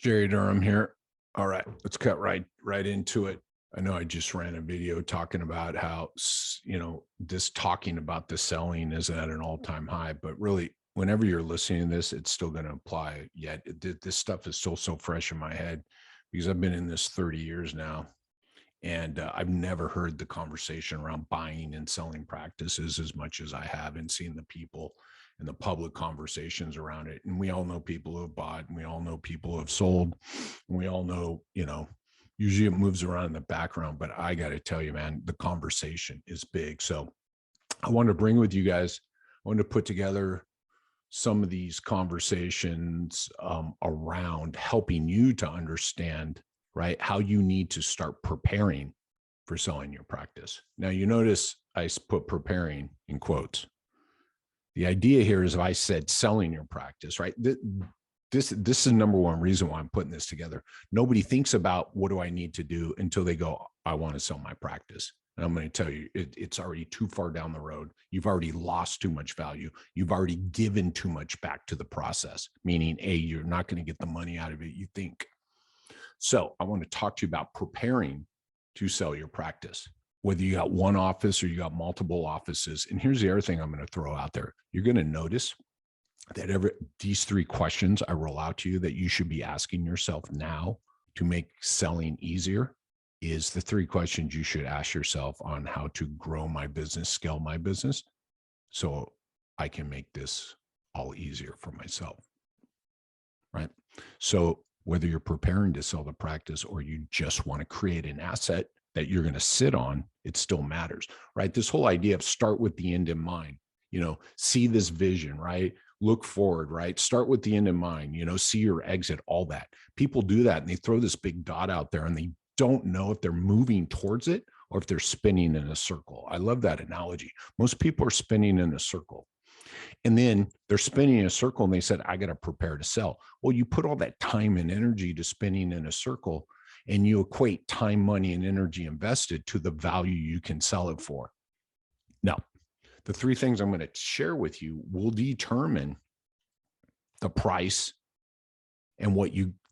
Jerry Durham here. All right, let's cut right into it. I know I just ran a video talking about how this talking about the selling is at an all-time high, but really, whenever you're listening to this, it's still going to apply. Yet this stuff is still so fresh in my head because I've been in this 30 years now, and I've never heard the conversation around buying and selling practices as much as I have, and seen the people and the public conversations around it. And we all know people who have bought, and we all know people who have sold. And we all know, usually it moves around in the background, but I got to tell you, man, the conversation is big. So I wanted to bring with you guys, I wanted to put together some of these conversations around helping you to understand, right, how you need to start preparing for selling your practice. Now, you notice I put preparing in quotes. The idea here is if I said selling your practice, right? This is the number one reason why I'm putting this together. Nobody thinks about what do I need to do until they go, I want to sell my practice. And I'm going to tell you, it's already too far down the road. You've already lost too much value. You've already given too much back to the process, meaning A, you're not going to get the money out of it you think. So I want to talk to you about preparing to sell your practice, whether you got one office or you got multiple offices. And here's the other thing I'm going to throw out there. You're going to notice that these three questions I roll out to you that you should be asking yourself now to make selling easier is the three questions you should ask yourself on how to grow my business, scale my business, so I can make this all easier for myself, right? So whether you're preparing to sell the practice or you just want to create an asset that you're going to sit on, it still matters, right? This whole idea of start with the end in mind, see this vision, right? Look forward, right? Start with the end in mind, see your exit, all that. People do that and they throw this big dot out there and they don't know if they're moving towards it or if they're spinning in a circle. I love that analogy. Most people are spinning in a circle. And then they're spinning in a circle and they said, I got to prepare to sell. Well, you put all that time and energy to spinning in a circle and you equate time, money, and energy invested to the value you can sell it for. Now, the three things I'm going to share with you will determine the price and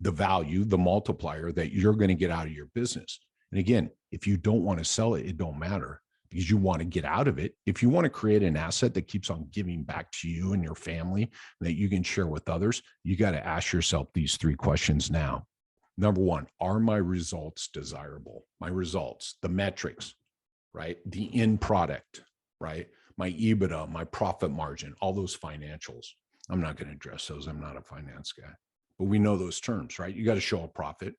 the value, the multiplier that you're going to get out of your business. And again, if you don't want to sell it, it don't matter because you want to get out of it. If you want to create an asset that keeps on giving back to you and your family that you can share with others, you got to ask yourself these three questions now. Number one, are my results desirable? My results, the metrics, right? The end product, right? My EBITDA, my profit margin, all those financials. I'm not going to address those. I'm not a finance guy, but we know those terms, right? You got to show a profit.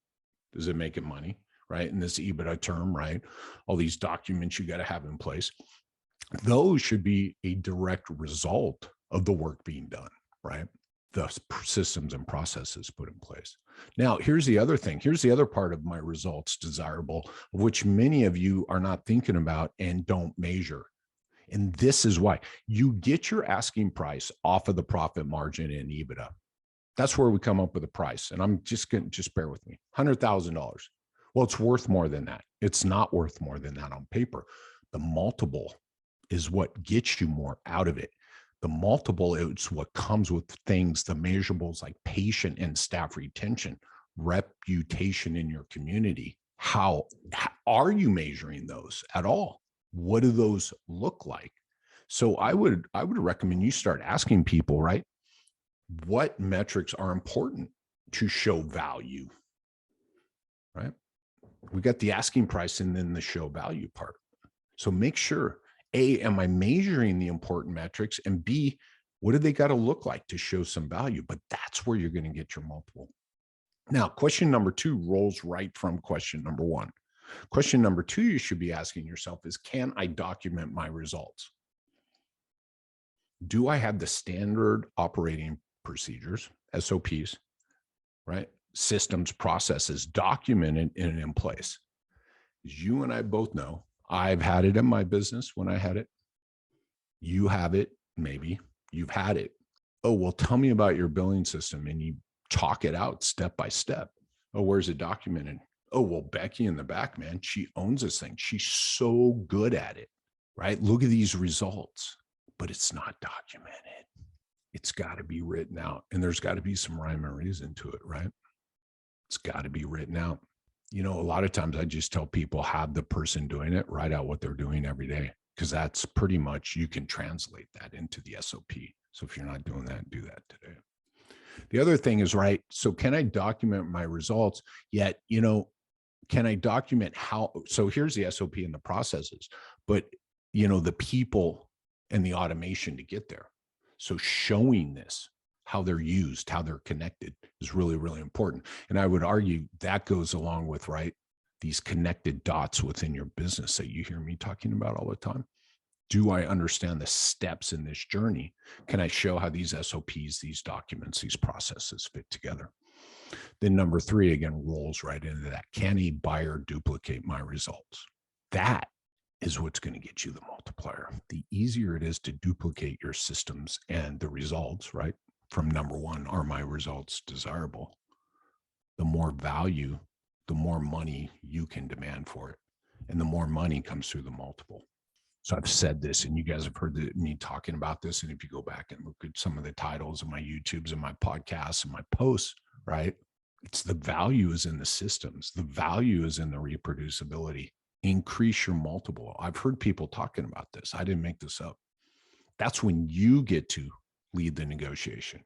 Does it make it money, right? And this EBITDA term, right? All these documents you got to have in place. Those should be a direct result of the work being done, right? The systems and processes put in place. Now, here's the other thing. Here's the other part of my results desirable, of which many of you are not thinking about and don't measure. And this is why you get your asking price off of the profit margin and EBITDA. That's where we come up with a price. And I'm just bear with me, $100,000. Well, it's worth more than that. It's not worth more than that on paper. The multiple is what gets you more out of it. The multiple is what comes with things, the measurables like patient and staff retention, reputation in your community. How are you measuring those at all? What do those look like? So I would recommend you start asking people, right? What metrics are important to show value, right? We got the asking price and then the show value part. So make sure, A, am I measuring the important metrics? And B, what do they got to look like to show some value? But that's where you're going to get your multiple. Now, question number two rolls right from question number one. Question number two you should be asking yourself is, can I document my results? Do I have the standard operating procedures, SOPs, right? Systems, processes documented and in place? As you and I both know, I've had it in my business when I had it. You have it, maybe. You've had it. Oh, well, tell me about your billing system. And you talk it out step by step. Oh, where's it documented? Oh, well, Becky in the back, man, she owns this thing. She's so good at it, right? Look at these results, but it's not documented. It's got to be written out and there's got to be some rhyme and reason to it, right? It's got to be written out. You know, a lot of times I just tell people, have the person doing it write out what they're doing every day, because that's pretty much, you can translate that into the SOP. So if you're not doing that, do that today. The other thing is, right, so can I document my results? Yet, you know, can I document how? So here's the SOP and the processes, but, you know, the people and the automation to get there. So showing this, how they're used, how they're connected is really, really important. And I would argue that goes along with, right, these connected dots within your business that you hear me talking about all the time. Do I understand the steps in this journey? Can I show how these SOPs, these documents, these processes fit together? Then number 3, again, rolls right into that. Can a buyer duplicate my results? That is what's going to get you the multiplier. The easier it is to duplicate your systems and the results, right? From number 1, are my results desirable? The more value, the more money you can demand for it. And the more money comes through the multiple. So I've said this, and you guys have heard me talking about this. And if you go back and look at some of the titles of my YouTubes and my podcasts and my posts, right? It's the value is in the systems. The value is in the reproducibility. Increase your multiple. I've heard people talking about this. I didn't make this up. That's when you get to lead the negotiation.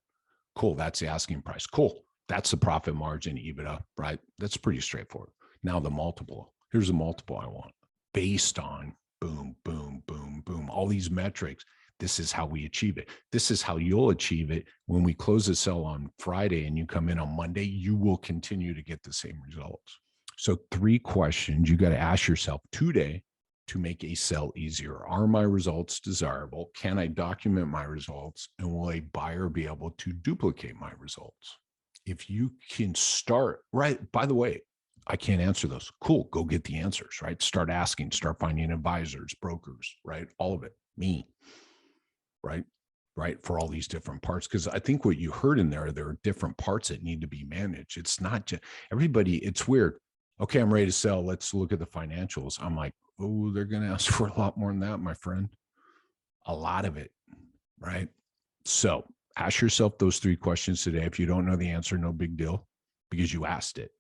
Cool. That's the asking price. Cool. That's the profit margin, EBITDA, right? That's pretty straightforward. Now the multiple. Here's the multiple I want based on boom, boom, boom, boom, all these metrics. This is how we achieve it. This is how you'll achieve it. When we close the sale on Friday and you come in on Monday, you will continue to get the same results. So 3 questions you got to ask yourself today to make a sell easier. Are my results desirable? Can I document my results? And will a buyer be able to duplicate my results? If you can start, right, by the way, I can't answer those. Cool. Go get the answers, right? Start asking, start finding advisors, brokers, right? All of it, me, right? Right. For all these different parts. Because I think what you heard in there are different parts that need to be managed. It's not just everybody. It's weird. Okay, I'm ready to sell. Let's look at the financials. I'm like, oh, they're going to ask for a lot more than that, my friend. A lot of it, right? So ask yourself those 3 questions today. If you don't know the answer, no big deal, because you asked it.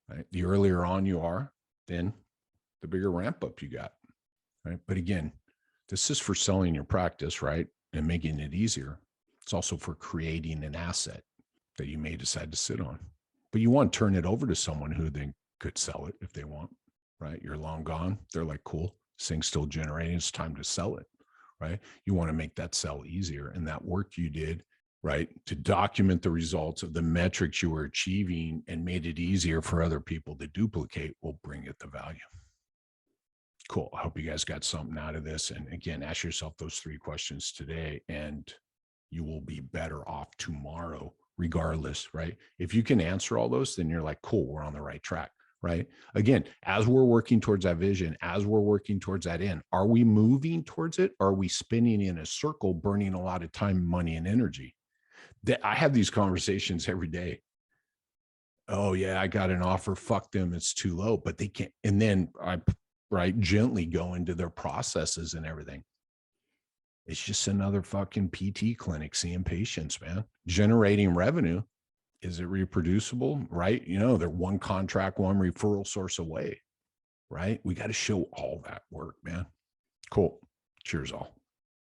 Right? The earlier on you are, then the bigger ramp up you got, right? But again, this is for selling your practice, right? And making it easier. It's also for creating an asset that you may decide to sit on, but you want to turn it over to someone who then could sell it if they want, right? You're long gone. They're like, cool, this thing's still generating. It's time to sell it, right? You want to make that sell easier. And that work you did, right, to document the results of the metrics you were achieving and made it easier for other people to duplicate will bring it the value. Cool. I hope you guys got something out of this. And again, ask yourself those 3 questions today, and you will be better off tomorrow, regardless, right? If you can answer all those, then you're like, cool, we're on the right track, right? Again, as we're working towards that vision, as we're working towards that end, are we moving towards it? Or are we spinning in a circle, burning a lot of time, money, and energy? That I have these conversations every day. Oh yeah, I got an offer. Fuck them. It's too low, but they can't. And then I, right, gently go into their processes and everything. It's just another fucking PT clinic seeing patients, man, generating revenue. Is it reproducible? Right. You know, they're one contract, one referral source away, right? We got to show all that work, man. Cool. Cheers all.